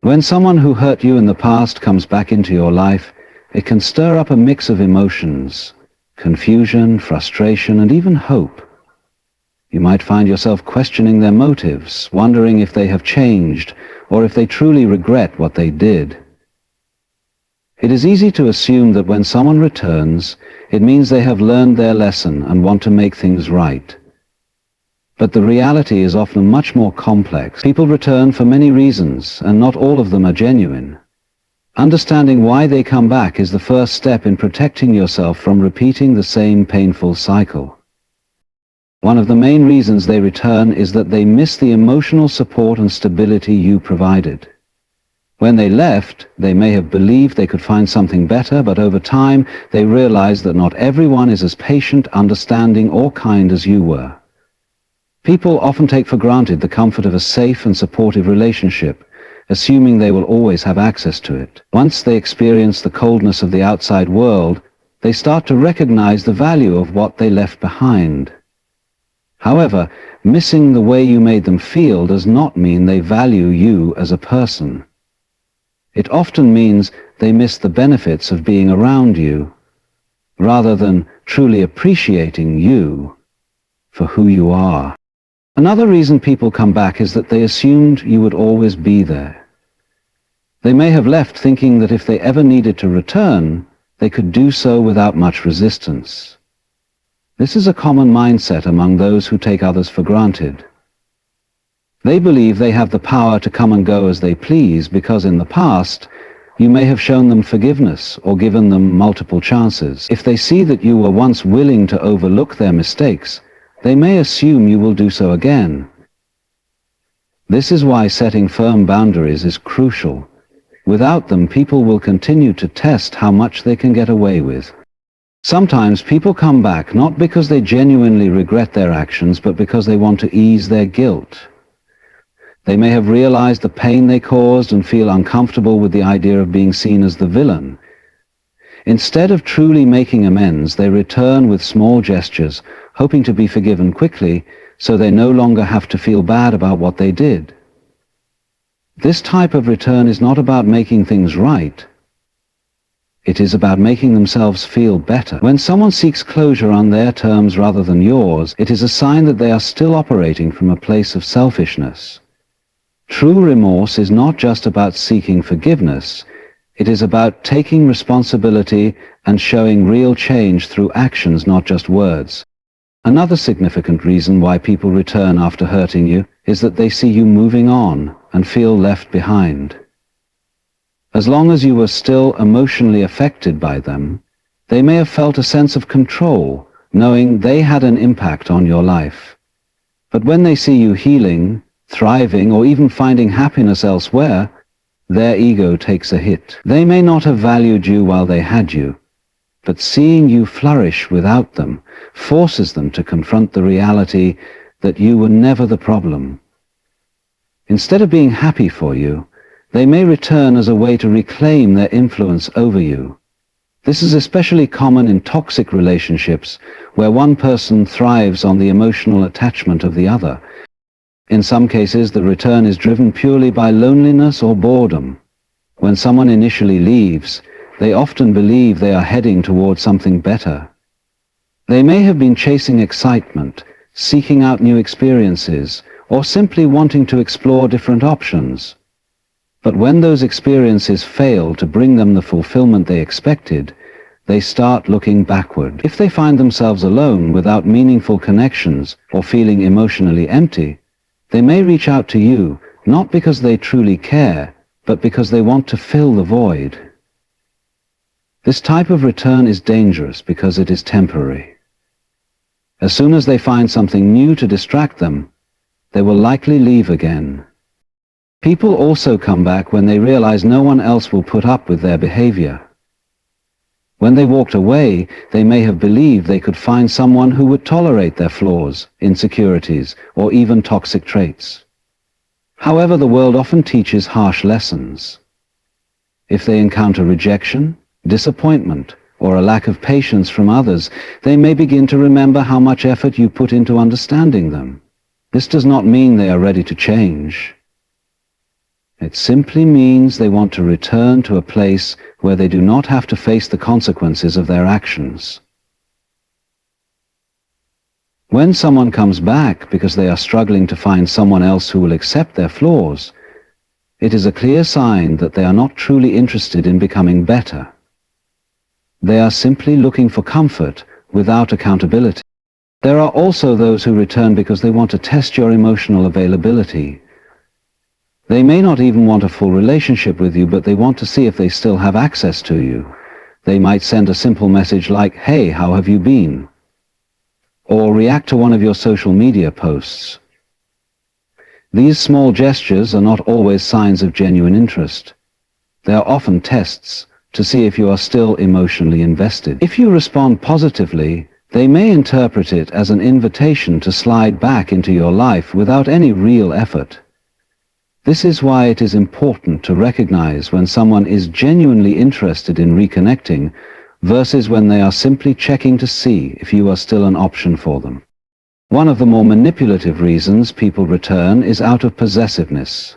When someone who hurt you in the past comes back into your life, it can stir up a mix of emotions: confusion, frustration, and even hope. You might find yourself questioning their motives, wondering if they have changed, or if they truly regret what they did. It is easy to assume that when someone returns, it means they have learned their lesson and want to make things right. But the reality is often much more complex. People return for many reasons, and not all of them are genuine. Understanding why they come back is the first step in protecting yourself from repeating the same painful cycle. One of the main reasons they return is that they miss the emotional support and stability you provided. When they left, they may have believed they could find something better, but over time they realized that not everyone is as patient, understanding, or kind as you were. People often take for granted the comfort of a safe and supportive relationship, assuming they will always have access to it. Once they experience the coldness of the outside world, they start to recognize the value of what they left behind. However, missing the way you made them feel does not mean they value you as a person. It often means they miss the benefits of being around you, rather than truly appreciating you for who you are. Another reason people come back is that they assumed you would always be there. They may have left thinking that if they ever needed to return, they could do so without much resistance. This is a common mindset among those who take others for granted. They believe they have the power to come and go as they please because in the past, you may have shown them forgiveness or given them multiple chances. If they see that you were once willing to overlook their mistakes, they may assume you will do so again. This is why setting firm boundaries is crucial. Without them, people will continue to test how much they can get away with. Sometimes people come back not because they genuinely regret their actions, but because they want to ease their guilt. They may have realized the pain they caused and feel uncomfortable with the idea of being seen as the villain. Instead of truly making amends, they return with small gestures, hoping to be forgiven quickly, so they no longer have to feel bad about what they did. This type of return is not about making things right. It is about making themselves feel better. When someone seeks closure on their terms rather than yours, it is a sign that they are still operating from a place of selfishness. True remorse is not just about seeking forgiveness. It is about taking responsibility and showing real change through actions, not just words. Another significant reason why people return after hurting you is that they see you moving on and feel left behind. As long as you were still emotionally affected by them, they may have felt a sense of control, knowing they had an impact on your life. But when they see you healing, thriving, or even finding happiness elsewhere, their ego takes a hit. They may not have valued you while they had you, but seeing you flourish without them forces them to confront the reality that you were never the problem. Instead of being happy for you, they may return as a way to reclaim their influence over you. This is especially common in toxic relationships, where one person thrives on the emotional attachment of the other. In some cases, the return is driven purely by loneliness or boredom. When someone initially leaves, they often believe they are heading towards something better. They may have been chasing excitement, seeking out new experiences, or simply wanting to explore different options. But when those experiences fail to bring them the fulfillment they expected, they start looking backward. If they find themselves alone without meaningful connections or feeling emotionally empty, they may reach out to you, not because they truly care, but because they want to fill the void. This type of return is dangerous because it is temporary. As soon as they find something new to distract them, they will likely leave again. People also come back when they realize no one else will put up with their behavior. When they walked away, they may have believed they could find someone who would tolerate their flaws, insecurities, or even toxic traits. However, the world often teaches harsh lessons. If they encounter rejection, disappointment, or a lack of patience from others, they may begin to remember how much effort you put into understanding them. This does not mean they are ready to change. It simply means they want to return to a place where they do not have to face the consequences of their actions. When someone comes back because they are struggling to find someone else who will accept their flaws, it is a clear sign that they are not truly interested in becoming better. They are simply looking for comfort without accountability. There are also those who return because they want to test your emotional availability. They may not even want a full relationship with you, but they want to see if they still have access to you. They might send a simple message like, "Hey, how have you been?" or react to one of your social media posts. These small gestures are not always signs of genuine interest. They are often tests to see if you are still emotionally invested. If you respond positively, they may interpret it as an invitation to slide back into your life without any real effort. This is why it is important to recognize when someone is genuinely interested in reconnecting versus when they are simply checking to see if you are still an option for them. One of the more manipulative reasons people return is out of possessiveness.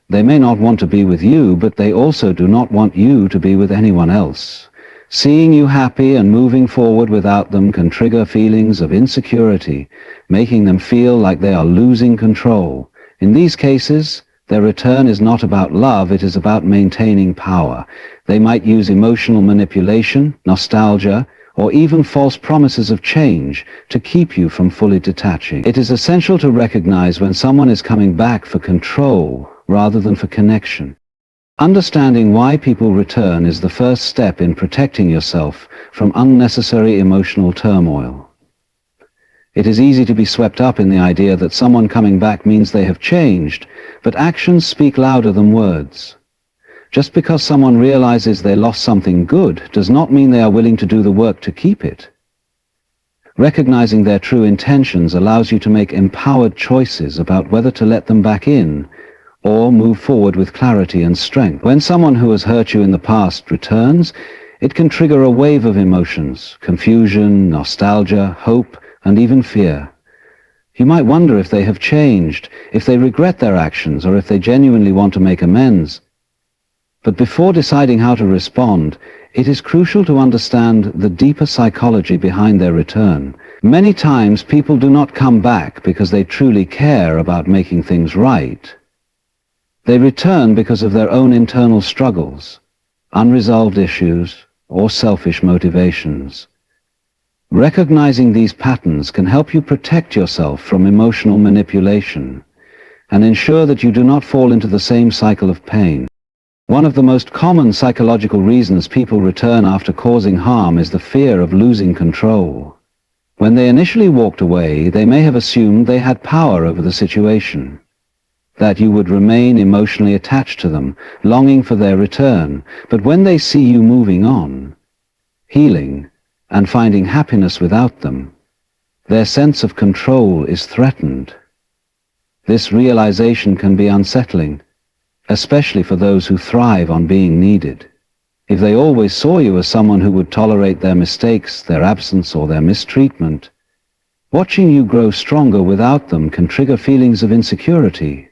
They may not want to be with you, but they also do not want you to be with anyone else. Seeing you happy and moving forward without them can trigger feelings of insecurity, making them feel like they are losing control. In these cases, their return is not about love, it is about maintaining power. They might use emotional manipulation, nostalgia, or even false promises of change to keep you from fully detaching. It is essential to recognize when someone is coming back for control rather than for connection. Understanding why people return is the first step in protecting yourself from unnecessary emotional turmoil. It is easy to be swept up in the idea that someone coming back means they have changed, but actions speak louder than words. Just because someone realizes they lost something good does not mean they are willing to do the work to keep it. Recognizing their true intentions allows you to make empowered choices about whether to let them back in or move forward with clarity and strength. When someone who has hurt you in the past returns, it can trigger a wave of emotions: confusion, nostalgia, hope, and even fear. You might wonder if they have changed, if they regret their actions, or if they genuinely want to make amends. But before deciding how to respond, it is crucial to understand the deeper psychology behind their return. Many times people do not come back because they truly care about making things right. They return because of their own internal struggles, unresolved issues, or selfish motivations. Recognizing these patterns can help you protect yourself from emotional manipulation and ensure that you do not fall into the same cycle of pain. One of the most common psychological reasons people return after causing harm is the fear of losing control. When they initially walked away, they may have assumed they had power over the situation, that you would remain emotionally attached to them, longing for their return. But when they see you moving on, healing, and finding happiness without them, their sense of control is threatened. This realization can be unsettling, especially for those who thrive on being needed. If they always saw you as someone who would tolerate their mistakes, their absence, or their mistreatment, watching you grow stronger without them can trigger feelings of insecurity.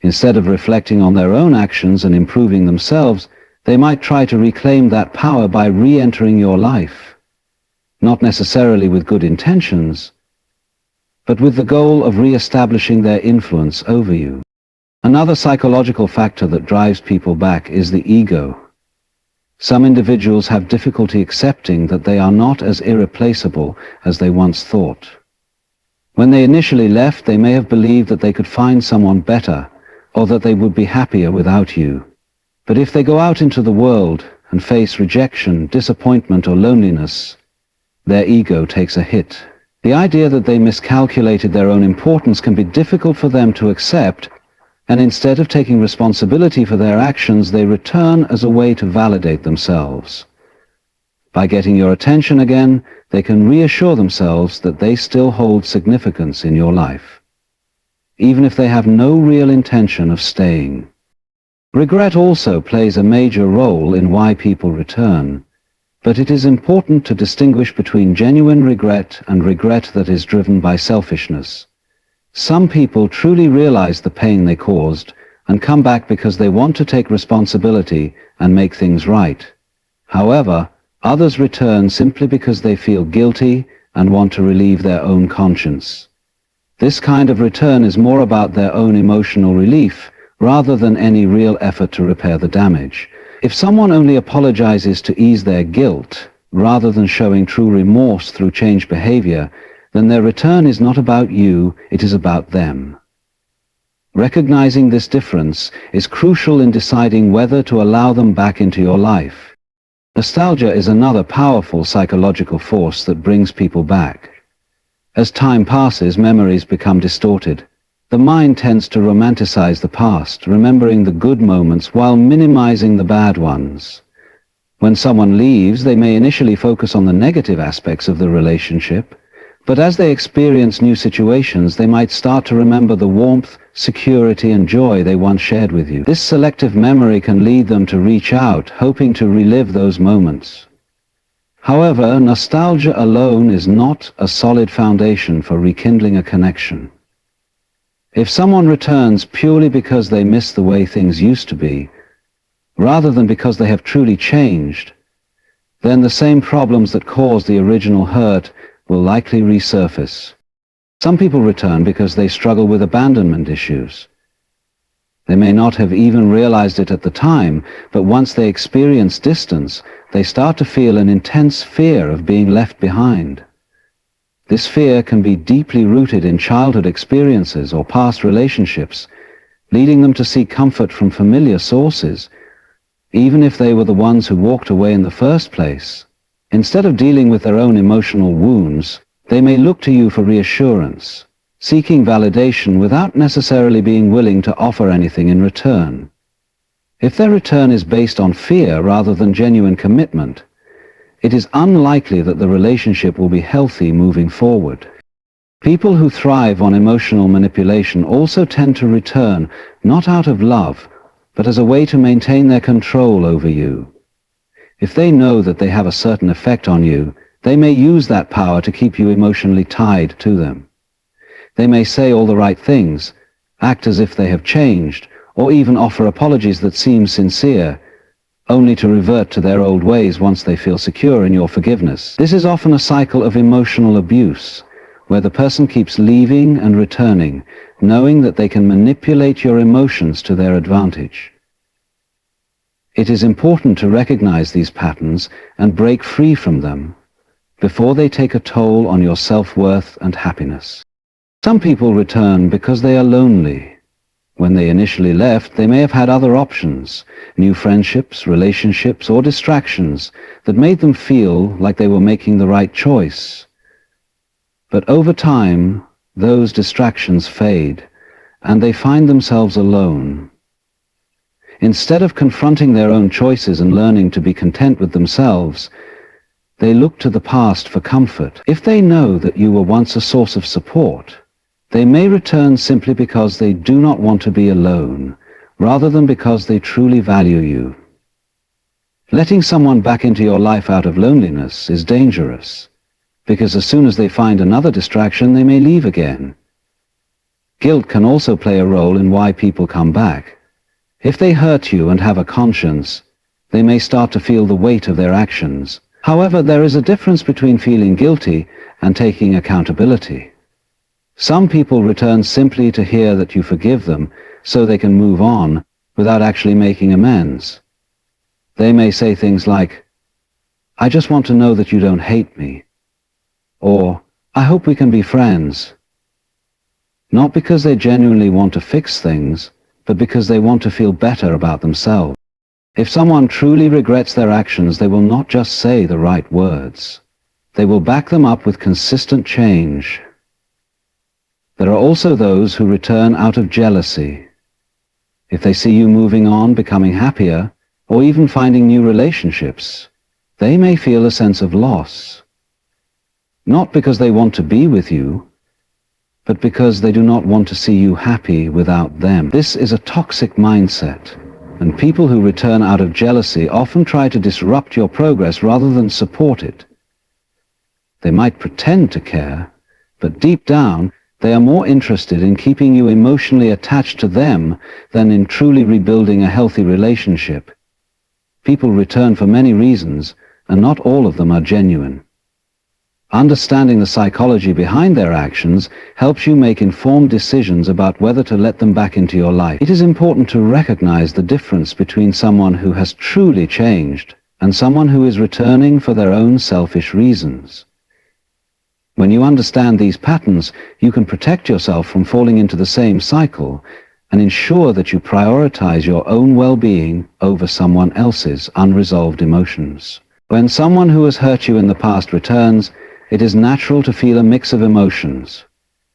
Instead of reflecting on their own actions and improving themselves, they might try to reclaim that power by re-entering your life, not necessarily with good intentions, but with the goal of re-establishing their influence over you. Another psychological factor that drives people back is the ego. Some individuals have difficulty accepting that they are not as irreplaceable as they once thought. When they initially left, they may have believed that they could find someone better, or that they would be happier without you. But if they go out into the world and face rejection, disappointment, or loneliness, their ego takes a hit. The idea that they miscalculated their own importance can be difficult for them to accept, and instead of taking responsibility for their actions, they return as a way to validate themselves. By getting your attention again, they can reassure themselves that they still hold significance in your life, even if they have no real intention of staying. Regret also plays a major role in why people return, but it is important to distinguish between genuine regret and regret that is driven by selfishness. Some people truly realize the pain they caused and come back because they want to take responsibility and make things right. However, others return simply because they feel guilty and want to relieve their own conscience. This kind of return is more about their own emotional relief rather than any real effort to repair the damage. If someone only apologizes to ease their guilt, rather than showing true remorse through changed behavior, then their return is not about you, it is about them. Recognizing this difference is crucial in deciding whether to allow them back into your life. Nostalgia is another powerful psychological force that brings people back. As time passes, memories become distorted. The mind tends to romanticize the past, remembering the good moments while minimizing the bad ones. When someone leaves, they may initially focus on the negative aspects of the relationship, but as they experience new situations, they might start to remember the warmth, security, and joy they once shared with you. This selective memory can lead them to reach out, hoping to relive those moments. However, nostalgia alone is not a solid foundation for rekindling a connection. If someone returns purely because they miss the way things used to be, rather than because they have truly changed, then the same problems that caused the original hurt will likely resurface. Some people return because they struggle with abandonment issues. They may not have even realized it at the time, but once they experience distance, they start to feel an intense fear of being left behind. This fear can be deeply rooted in childhood experiences or past relationships, leading them to seek comfort from familiar sources, even if they were the ones who walked away in the first place. Instead of dealing with their own emotional wounds, they may look to you for reassurance, seeking validation without necessarily being willing to offer anything in return. If their return is based on fear rather than genuine commitment, it is unlikely that the relationship will be healthy moving forward. People who thrive on emotional manipulation also tend to return not out of love, but as a way to maintain their control over you. If they know that they have a certain effect on you, they may use that power to keep you emotionally tied to them. They may say all the right things, act as if they have changed, or even offer apologies that seem sincere, only to revert to their old ways once they feel secure in your forgiveness. This is often a cycle of emotional abuse, where the person keeps leaving and returning, knowing that they can manipulate your emotions to their advantage. It is important to recognize these patterns and break free from them before they take a toll on your self-worth and happiness. Some people return because they are lonely. When they initially left, they may have had other options, new friendships, relationships, or distractions that made them feel like they were making the right choice. But over time, those distractions fade, and they find themselves alone. Instead of confronting their own choices and learning to be content with themselves, they look to the past for comfort. If they know that you were once a source of support, they may return simply because they do not want to be alone, rather than because they truly value you. Letting someone back into your life out of loneliness is dangerous, because as soon as they find another distraction, they may leave again. Guilt can also play a role in why people come back. If they hurt you and have a conscience, they may start to feel the weight of their actions. However, there is a difference between feeling guilty and taking accountability. Some people return simply to hear that you forgive them so they can move on without actually making amends. They may say things like, "I just want to know that you don't hate me," or "I hope we can be friends." Not because they genuinely want to fix things, but because they want to feel better about themselves. If someone truly regrets their actions, they will not just say the right words. They will back them up with consistent change. There are also those who return out of jealousy. If they see you moving on, becoming happier, or even finding new relationships, they may feel a sense of loss. Not because they want to be with you, but because they do not want to see you happy without them. This is a toxic mindset, and people who return out of jealousy often try to disrupt your progress rather than support it. They might pretend to care, but deep down, They are more interested in keeping you emotionally attached to them than in truly rebuilding a healthy relationship. People return for many reasons, and not all of them are genuine. Understanding the psychology behind their actions helps you make informed decisions about whether to let them back into your life. It is important to recognize the difference between someone who has truly changed and someone who is returning for their own selfish reasons. When you understand these patterns, you can protect yourself from falling into the same cycle and ensure that you prioritize your own well-being over someone else's unresolved emotions. When someone who has hurt you in the past returns, it is natural to feel a mix of emotions: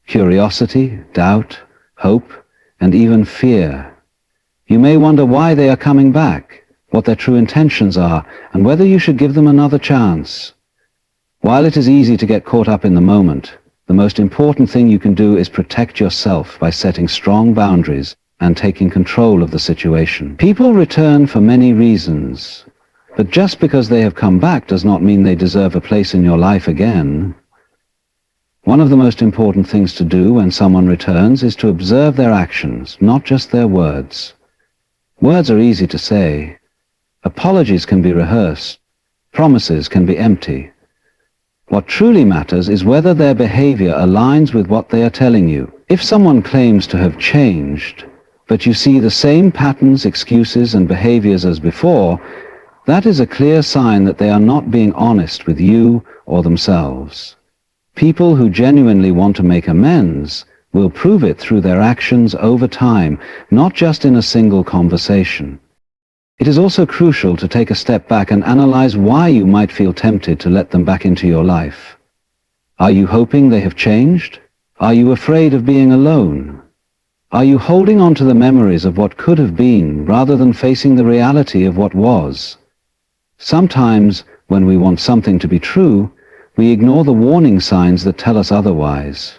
curiosity, doubt, hope, and even fear. You may wonder why they are coming back, what their true intentions are, and whether you should give them another chance. While it is easy to get caught up in the moment, the most important thing you can do is protect yourself by setting strong boundaries and taking control of the situation. People return for many reasons, but just because they have come back does not mean they deserve a place in your life again. One of the most important things to do when someone returns is to observe their actions, not just their words. Words are easy to say. Apologies can be rehearsed. Promises can be empty. What truly matters is whether their behavior aligns with what they are telling you. If someone claims to have changed, but you see the same patterns, excuses, and behaviors as before, that is a clear sign that they are not being honest with you or themselves. People who genuinely want to make amends will prove it through their actions over time, not just in a single conversation. It is also crucial to take a step back and analyze why you might feel tempted to let them back into your life. Are you hoping they have changed? Are you afraid of being alone? Are you holding on to the memories of what could have been rather than facing the reality of what was? Sometimes, when we want something to be true, we ignore the warning signs that tell us otherwise.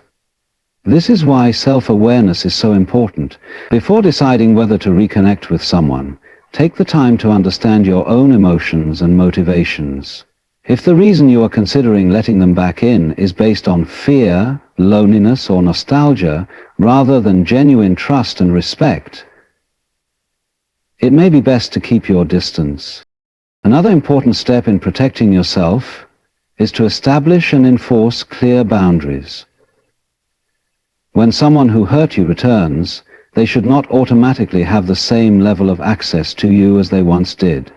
This is why self-awareness is so important. Before deciding whether to reconnect with someone, take the time to understand your own emotions and motivations. If the reason you are considering letting them back in is based on fear, loneliness, or nostalgia, rather than genuine trust and respect, it may be best to keep your distance. Another important step in protecting yourself is to establish and enforce clear boundaries. When someone who hurt you returns, they should not automatically have the same level of access to you as they once did.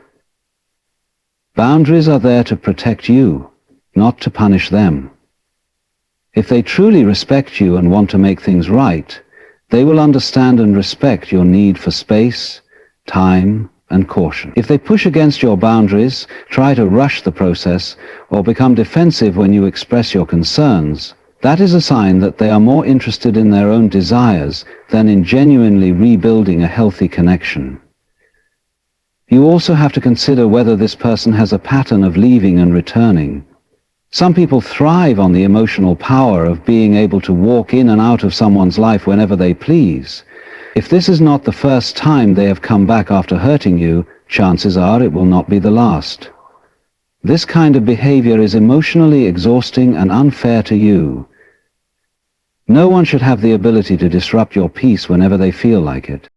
Boundaries are there to protect you, not to punish them. If they truly respect you and want to make things right, they will understand and respect your need for space, time, and caution. If they push against your boundaries, try to rush the process, or become defensive when you express your concerns, that is a sign that they are more interested in their own desires than in genuinely rebuilding a healthy connection. You also have to consider whether this person has a pattern of leaving and returning. Some people thrive on the emotional power of being able to walk in and out of someone's life whenever they please. If this is not the first time they have come back after hurting you, chances are it will not be the last. This kind of behavior is emotionally exhausting and unfair to you. No one should have the ability to disrupt your peace whenever they feel like it.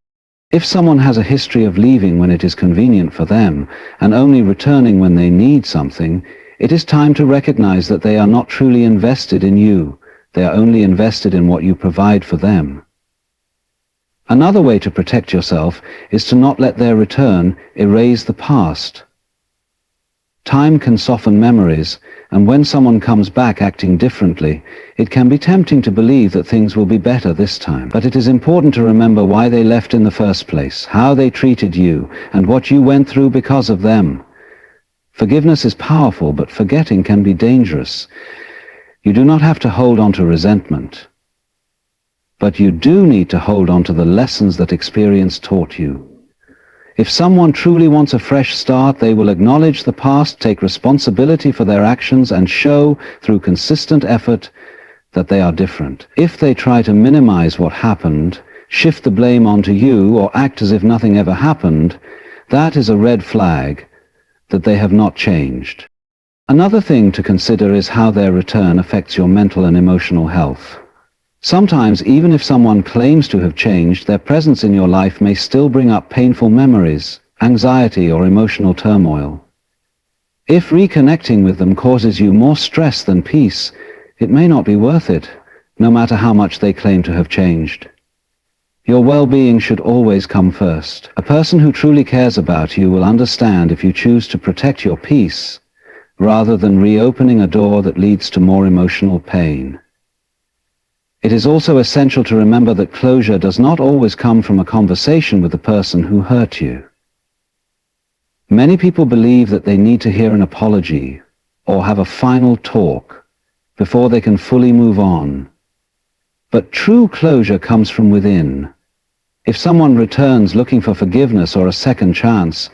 If someone has a history of leaving when it is convenient for them and only returning when they need something, it is time to recognize that they are not truly invested in you. They are only invested in what you provide for them. Another way to protect yourself is to not let their return erase the past. Time can soften memories, and when someone comes back acting differently, it can be tempting to believe that things will be better this time. But it is important to remember why they left in the first place, how they treated you, and what you went through because of them. Forgiveness is powerful, but forgetting can be dangerous. You do not have to hold on to resentment, but you do need to hold on to the lessons that experience taught you. If someone truly wants a fresh start, they will acknowledge the past, take responsibility for their actions, and show, through consistent effort, that they are different. If they try to minimize what happened, shift the blame onto you, or act as if nothing ever happened, that is a red flag that they have not changed. Another thing to consider is how their return affects your mental and emotional health. Sometimes, even if someone claims to have changed, their presence in your life may still bring up painful memories, anxiety, or emotional turmoil. If reconnecting with them causes you more stress than peace, it may not be worth it, no matter how much they claim to have changed. Your well-being should always come first. A person who truly cares about you will understand if you choose to protect your peace, rather than reopening a door that leads to more emotional pain. It is also essential to remember that closure does not always come from a conversation with the person who hurt you. Many people believe that they need to hear an apology or have a final talk before they can fully move on. But true closure comes from within. If someone returns looking for forgiveness or a second chance,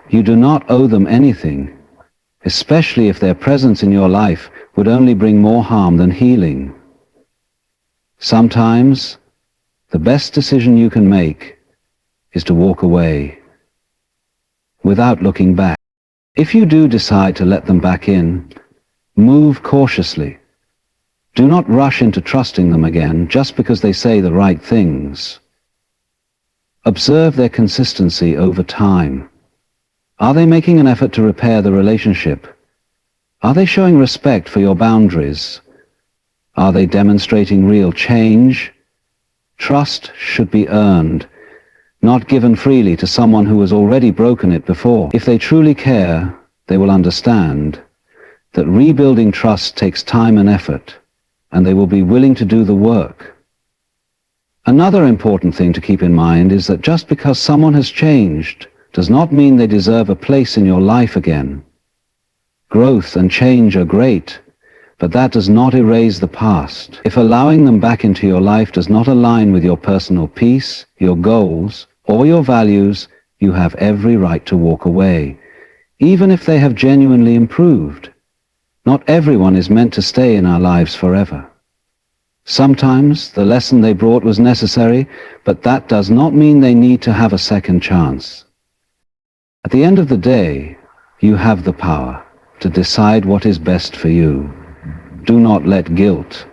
you do not owe them anything, especially if their presence in your life would only bring more harm than healing. Sometimes, the best decision you can make is to walk away, without looking back. If you do decide to let them back in, move cautiously. Do not rush into trusting them again just because they say the right things. Observe their consistency over time. Are they making an effort to repair the relationship? Are they showing respect for your boundaries? Are they demonstrating real change? Trust should be earned, not given freely to someone who has already broken it before. If they truly care, they will understand that rebuilding trust takes time and effort, and they will be willing to do the work. Another important thing to keep in mind is that just because someone has changed does not mean they deserve a place in your life again. Growth and change are great, but that does not erase the past. If allowing them back into your life does not align with your personal peace, your goals, or your values, you have every right to walk away, even if they have genuinely improved. Not everyone is meant to stay in our lives forever. Sometimes the lesson they brought was necessary, but that does not mean they need to have a second chance. At the end of the day, you have the power to decide what is best for you. Do not let guilt,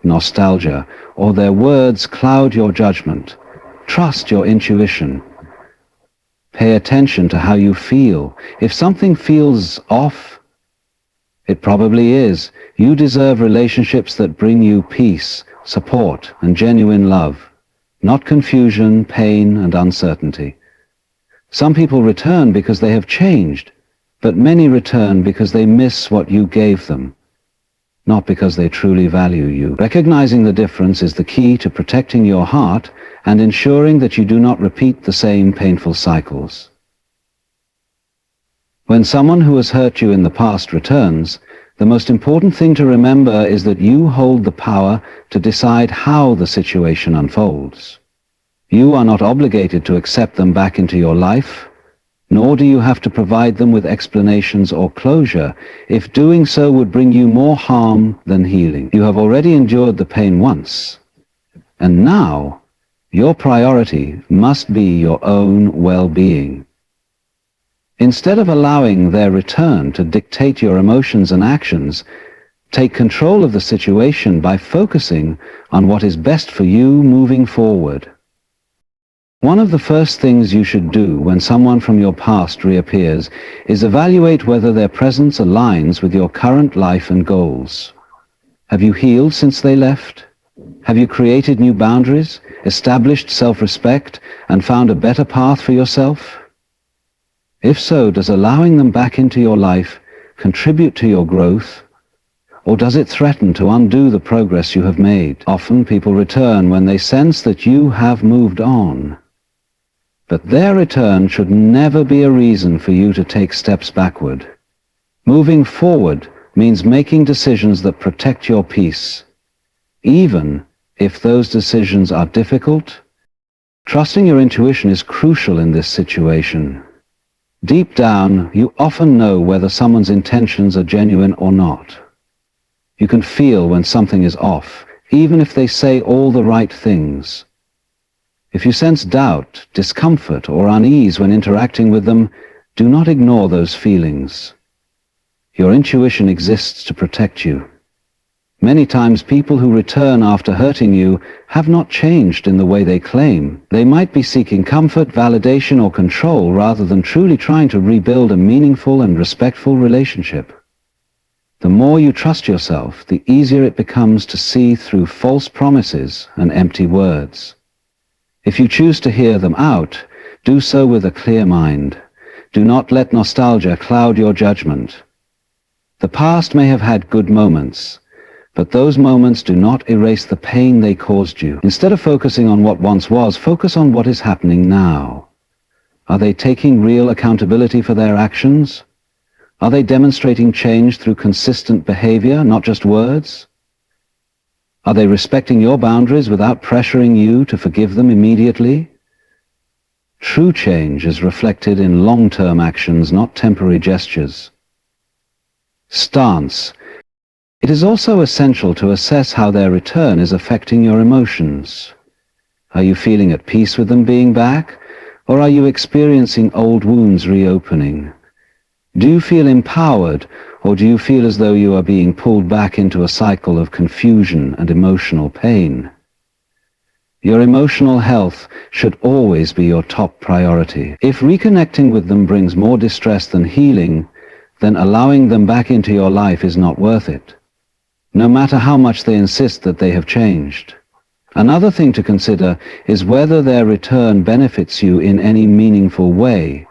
nostalgia, or their words cloud your judgment. Trust your intuition. Pay attention to how you feel. If something feels off, it probably is. You deserve relationships that bring you peace, support, and genuine love, not confusion, pain, and uncertainty. Some people return because they have changed, but many return because they miss what you gave them, not because they truly value you. Recognizing the difference is the key to protecting your heart and ensuring that you do not repeat the same painful cycles. When someone who has hurt you in the past returns, the most important thing to remember is that you hold the power to decide how the situation unfolds. You are not obligated to accept them back into your life, nor do you have to provide them with explanations or closure if doing so would bring you more harm than healing. You have already endured the pain once, and now your priority must be your own well-being. Instead of allowing their return to dictate your emotions and actions, take control of the situation by focusing on what is best for you moving forward. One of the first things you should do when someone from your past reappears is evaluate whether their presence aligns with your current life and goals. Have you healed since they left? Have you created new boundaries, established self-respect, and found a better path for yourself? If so, does allowing them back into your life contribute to your growth, or does it threaten to undo the progress you have made? Often people return when they sense that you have moved on. But their return should never be a reason for you to take steps backward. Moving forward means making decisions that protect your peace, even if those decisions are difficult. Trusting your intuition is crucial in this situation. Deep down, you often know whether someone's intentions are genuine or not. You can feel when something is off, even if they say all the right things. If you sense doubt, discomfort, or unease when interacting with them, do not ignore those feelings. Your intuition exists to protect you. Many times people who return after hurting you have not changed in the way they claim. They might be seeking comfort, validation, or control rather than truly trying to rebuild a meaningful and respectful relationship. The more you trust yourself, the easier it becomes to see through false promises and empty words. If you choose to hear them out, do so with a clear mind. Do not let nostalgia cloud your judgment. The past may have had good moments, but those moments do not erase the pain they caused you. Instead of focusing on what once was, focus on what is happening now. Are they taking real accountability for their actions? Are they demonstrating change through consistent behavior, not just words? Are they respecting your boundaries without pressuring you to forgive them immediately? True change is reflected in long-term actions, not temporary gestures. Stance. It is also essential to assess how their return is affecting your emotions. Are you feeling at peace with them being back, or are you experiencing old wounds reopening? Do you feel empowered, or do you feel as though you are being pulled back into a cycle of confusion and emotional pain? Your emotional health should always be your top priority. If reconnecting with them brings more distress than healing, then allowing them back into your life is not worth it, no matter how much they insist that they have changed. Another thing to consider is whether their return benefits you in any meaningful way.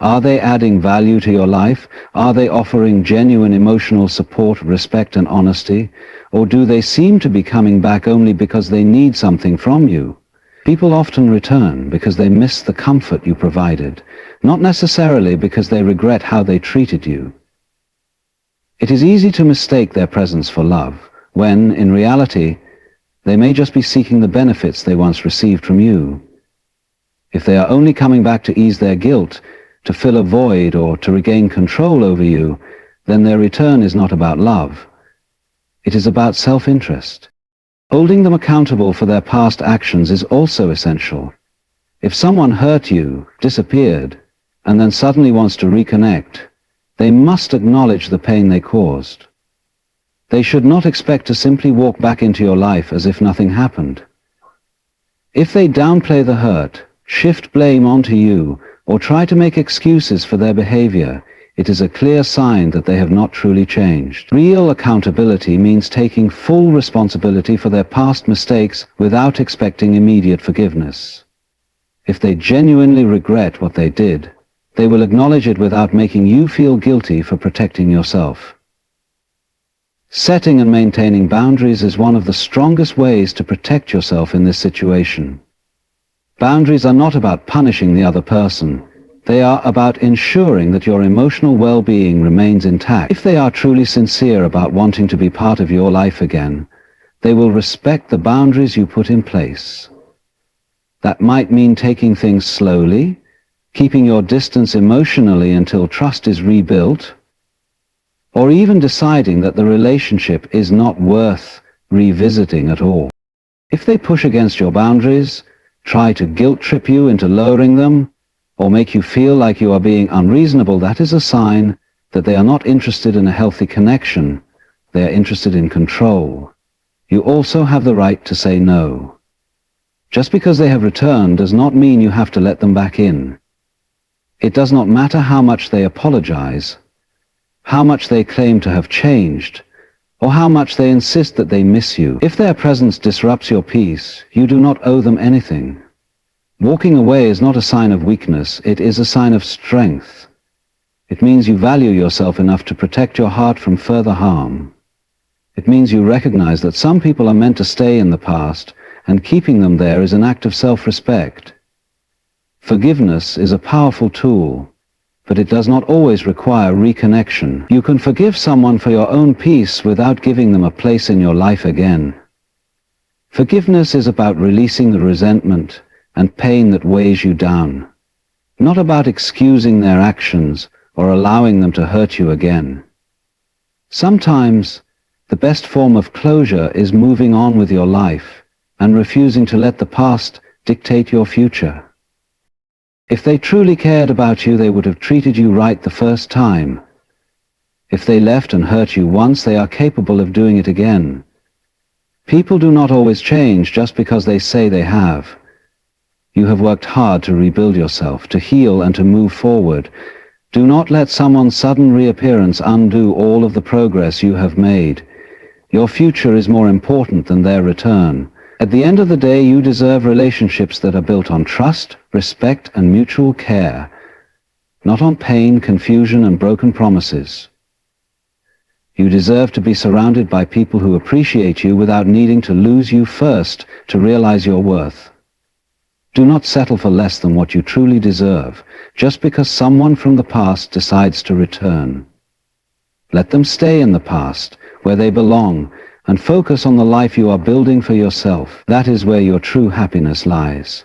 Are they adding value to your life? Are they offering genuine emotional support, respect, and honesty? Or do they seem to be coming back only because they need something from you? People often return because they miss the comfort you provided, not necessarily because they regret how they treated you. It is easy to mistake their presence for love, when, in reality, they may just be seeking the benefits they once received from you. If they are only coming back to ease their guilt, to fill a void, or to regain control over you, then their return is not about love. It is about self-interest. Holding them accountable for their past actions is also essential. If someone hurt you, disappeared, and then suddenly wants to reconnect, they must acknowledge the pain they caused. They should not expect to simply walk back into your life as if nothing happened. If they downplay the hurt, shift blame onto you, or try to make excuses for their behavior, it is a clear sign that they have not truly changed. Real accountability means taking full responsibility for their past mistakes without expecting immediate forgiveness. If they genuinely regret what they did, they will acknowledge it without making you feel guilty for protecting yourself. Setting and maintaining boundaries is one of the strongest ways to protect yourself in this situation. Boundaries are not about punishing the other person. They are about ensuring that your emotional well-being remains intact. If they are truly sincere about wanting to be part of your life again, they will respect the boundaries you put in place. That might mean taking things slowly, keeping your distance emotionally until trust is rebuilt, or even deciding that the relationship is not worth revisiting at all. If they push against your boundaries, try to guilt-trip you into lowering them, or make you feel like you are being unreasonable, that is a sign that they are not interested in a healthy connection. They are interested in control. You also have the right to say no. Just because they have returned does not mean you have to let them back in. It does not matter how much they apologize, how much they claim to have changed, or how much they insist that they miss you. If their presence disrupts your peace, you do not owe them anything. Walking away is not a sign of weakness, it is a sign of strength. It means you value yourself enough to protect your heart from further harm. It means you recognize that some people are meant to stay in the past, and keeping them there is an act of self-respect. Forgiveness is a powerful tool, but it does not always require reconnection. You can forgive someone for your own peace without giving them a place in your life again. Forgiveness is about releasing the resentment and pain that weighs you down, not about excusing their actions or allowing them to hurt you again. Sometimes, the best form of closure is moving on with your life and refusing to let the past dictate your future. If they truly cared about you, they would have treated you right the first time. If they left and hurt you once, they are capable of doing it again. People do not always change just because they say they have. You have worked hard to rebuild yourself, to heal and to move forward. Do not let someone's sudden reappearance undo all of the progress you have made. Your future is more important than their return. At the end of the day, you deserve relationships that are built on trust, respect, and mutual care, not on pain, confusion, and broken promises. You deserve to be surrounded by people who appreciate you without needing to lose you first to realize your worth. Do not settle for less than what you truly deserve, just because someone from the past decides to return. Let them stay in the past, where they belong, and focus on the life you are building for yourself. That is where your true happiness lies.